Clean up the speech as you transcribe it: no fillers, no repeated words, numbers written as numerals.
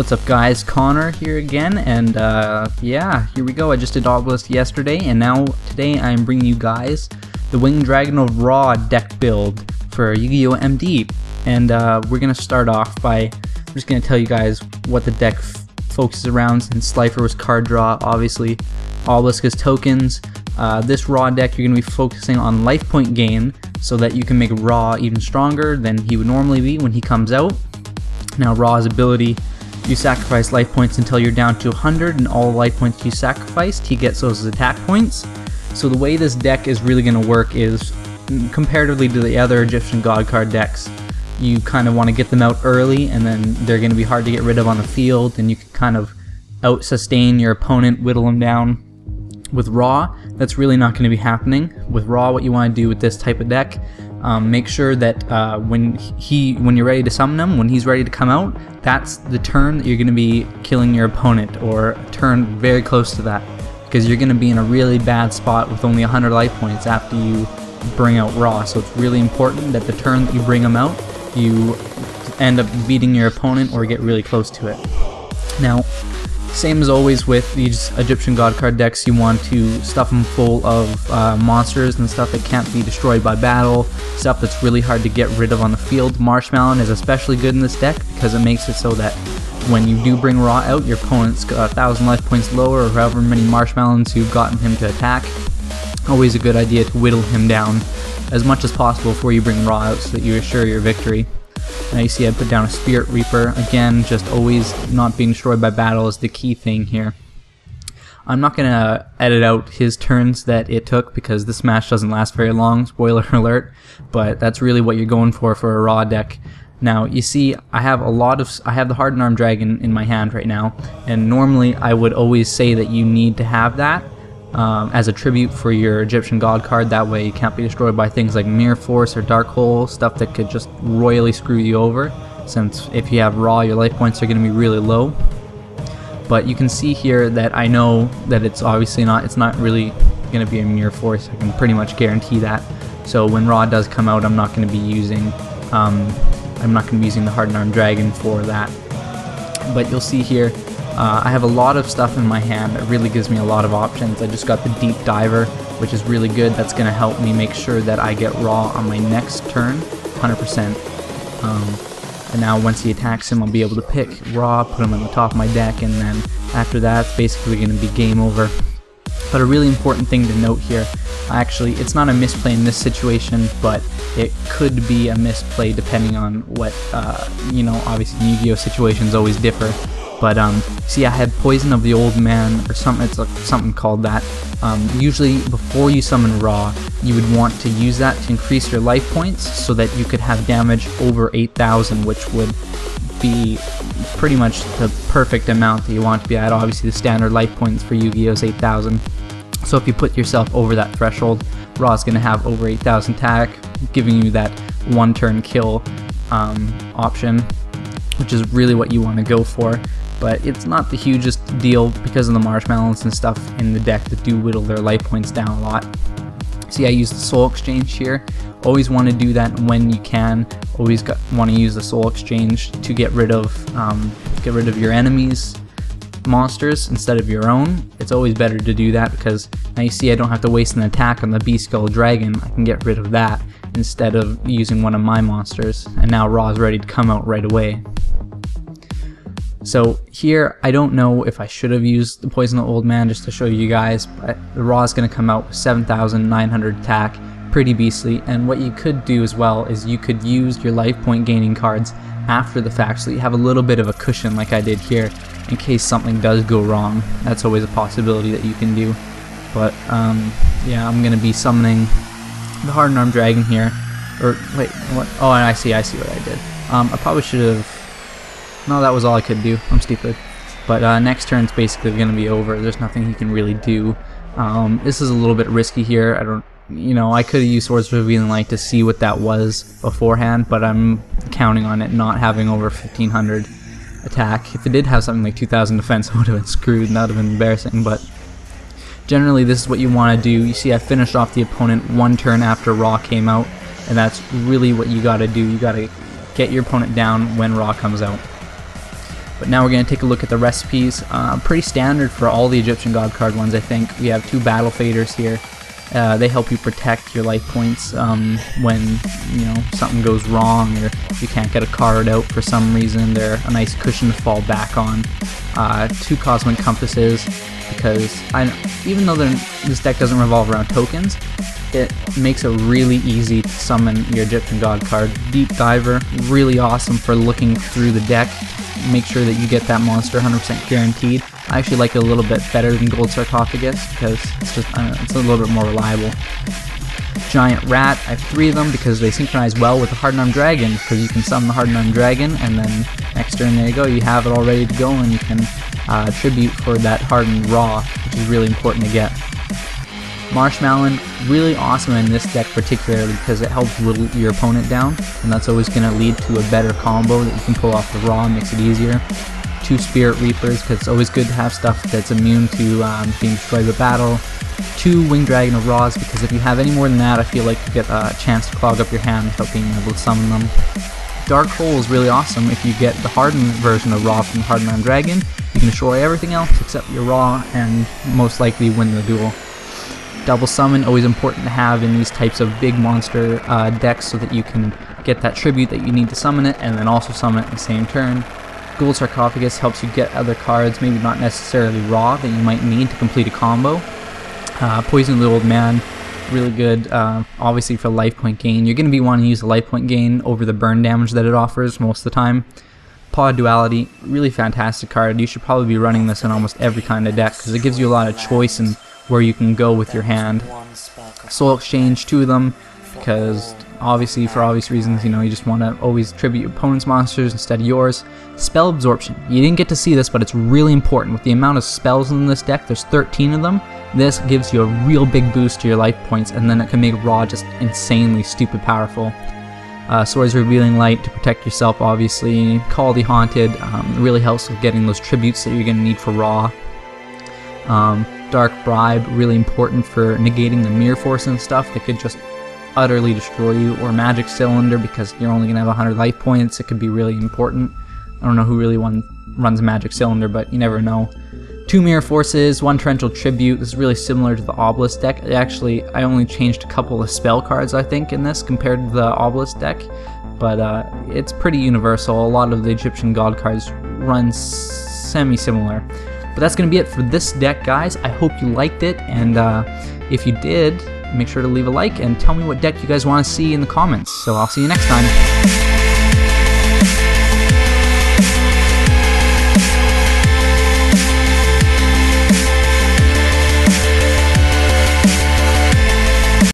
What's up guys, Connor here again, and yeah, here we go. I just did Obelisk yesterday, and now today I'm bringing you guys the Winged Dragon of Ra deck build for Yu-Gi-Oh! MD. And we're going to start off by, I'm just going to tell you guys what the deck focuses around, since Slifer was card draw, obviously Obelisk is tokens. This Ra deck, you're going to be focusing on life point gain, so that you can make Ra even stronger than he would normally be when he comes out. Now Ra's ability, you sacrifice life points until you're down to 100, and all life points you sacrificed, he gets those as attack points. So the way this deck is really going to work is, comparatively to the other Egyptian God card decks, you kind of want to get them out early, and then they're going to be hard to get rid of on the field, and you can kind of out-sustain your opponent, whittle them down. With Ra, that's really not going to be happening. With Ra, what you want to do with this type of deck, make sure that when you're ready to summon him, when he's ready to come out, that's the turn that you're going to be killing your opponent, or a turn very close to that, because you're going to be in a really bad spot with only 100 life points after you bring out Ra. So it's really important that the turn that you bring him out, you end up beating your opponent or get really close to it. Now, same as always with these Egyptian God card decks, you want to stuff them full of monsters and stuff that can't be destroyed by battle, stuff that's really hard to get rid of on the field. Marshmallow is especially good in this deck because it makes it so that when you do bring Ra out, your opponent's got 1,000 life points lower, or however many marshmallows you've gotten him to attack. Always a good idea to whittle him down as much as possible before you bring Ra out, so that you assure your victory. Now you see I put down a Spirit Reaper. Again, just always not being destroyed by battle is the key thing here. I'm not going to edit out his turns that it took, because this match doesn't last very long, spoiler alert, but that's really what you're going for a Ra deck. Now you see I have the Hardened Arm Dragon in my hand right now, and normally I would always say that you need to have that as a tribute for your Egyptian God card. That way you can't be destroyed by things like Mirror Force or Dark Hole, stuff that could just royally screw you over, since if you have Ra, your life points are going to be really low. But you can see here that I know that it's obviously it's not really going to be a Mirror Force. I can pretty much guarantee that. So when Ra does come out, I'm not going to be using the Hardened Arm Dragon for that. But you'll see here, I have a lot of stuff in my hand that really gives me a lot of options. I just got the Deep Diver, which is really good. That's going to help me make sure that I get Ra on my next turn, 100%. And now once he attacks him, I'll be able to pick Ra, put him on the top of my deck, and then after that, it's basically going to be game over. But a really important thing to note here, actually, it's not a misplay in this situation, but it could be a misplay depending on what, obviously Yu-Gi-Oh! Situations always differ. But see, I had Poison of the Old Man, or something. It's like something called that. Usually, before you summon Ra, you would want to use that to increase your life points, so that you could have damage over 8,000, which would be pretty much the perfect amount that you want to be at. Obviously, the standard life points for Yu-Gi-Oh! Is 8,000. So if you put yourself over that threshold, Ra is going to have over 8,000 attack, giving you that one-turn kill option, which is really what you want to go for. But it's not the hugest deal because of the marshmallows and stuff in the deck that do whittle their life points down a lot. See, I use the Soul Exchange here. Always want to do that when you can. Always want to use the Soul Exchange to get rid of your enemies' monsters instead of your own. It's always better to do that, because now you see I don't have to waste an attack on the Beast Skull Dragon. I can get rid of that instead of using one of my monsters, and now Ra is ready to come out right away. So here, I don't know if I should have used the Poison of the Old Man just to show you guys, but the Ra is going to come out with 7,900 attack, pretty beastly. And what you could do as well is you could use your life point gaining cards after the fact, so you have a little bit of a cushion like I did here, in case something does go wrong. That's always a possibility that you can do. But yeah, I'm going to be summoning the Hardened Arm Dragon here. Or wait, what? Oh, and I see what I did. I probably should have. No, that was all I could do. I'm stupid. But next turn's basically going to be over. There's nothing he can really do. This is a little bit risky here. I could have used Swords of Revealing Light to see what that was beforehand, but I'm counting on it not having over 1,500 attack. If it did have something like 2,000 defense, I would have been screwed, and that would have been embarrassing. But generally, this is what you want to do. You see, I finished off the opponent one turn after Ra came out, and that's really what you got to do. You got to get your opponent down when Ra comes out. But now we're going to take a look at the recipes. Pretty standard for all the Egyptian God card ones, I think. We have 2 battle faders here. They help you protect your life points when something goes wrong or you can't get a card out for some reason. They're a nice cushion to fall back on. 2 cosmic compasses, because even though this deck doesn't revolve around tokens, it makes it really easy to summon your Egyptian God card. Deep Diver, really awesome for looking through the deck. Make sure that you get that monster 100% guaranteed. I actually like it a little bit better than Gold Sarcophagus because it's just, it's a little bit more reliable. Giant Rat, I have 3 of them because they synchronize well with the Hardened Arm Dragon, because you can summon the Hardened Arm Dragon and then next turn there you go, you have it all ready to go and you can tribute for that Hardened Raw, which is really important to get. Marshmallow, really awesome in this deck particularly because it helps whittle your opponent down, and that's always going to lead to a better combo that you can pull off the Raw, makes it easier. 2 Spirit Reapers, because it's always good to have stuff that's immune to being destroyed by battle. 2 Winged Dragon of Raws, because if you have any more than that, I feel like you get a chance to clog up your hand without being able to summon them. Dark Hole is really awesome. If you get the hardened version of Raw from the Hardened Arm Dragon, you can destroy everything else except your Raw and most likely win the duel. Double Summon, always important to have in these types of big monster decks so that you can get that tribute that you need to summon it and then also summon it in the same turn. Gold Sarcophagus helps you get other cards, maybe not necessarily Raw, that you might need to complete a combo. Poison the Old Man, really good, obviously for life point gain. You're going to be wanting to use the life point gain over the burn damage that it offers most of the time. Pod Duality, really fantastic card. You should probably be running this in almost every kind of deck because it gives you a lot of choice in where you can go with your hand. Soul Exchange, 2 of them, because obviously for obvious reasons, you just want to always tribute your opponent's monsters instead of yours. Spell Absorption, you didn't get to see this, but it's really important. With the amount of spells in this deck, there's 13 of them, this gives you a real big boost to your life points, and then it can make Raw just insanely stupid powerful. Swords Revealing Light to protect yourself, obviously. Call the Haunted, really helps with getting those tributes that you're going to need for Raw. Dark Bribe, really important for negating the Mirror Force and stuff that could just utterly destroy you, or Magic Cylinder, because you're only going to have 100 life points. It could be really important. I don't know who really runs Magic Cylinder, but you never know. 2 Mirror Forces, 1 Torrential Tribute. This is really similar to the Obelisk deck. Actually, I only changed a couple of spell cards, I think, in this compared to the Obelisk deck, but it's pretty universal. A lot of the Egyptian God cards run semi-similar. But that's going to be it for this deck, guys. I hope you liked it, and if you did, make sure to leave a like and tell me what deck you guys want to see in the comments. So I'll see you next time.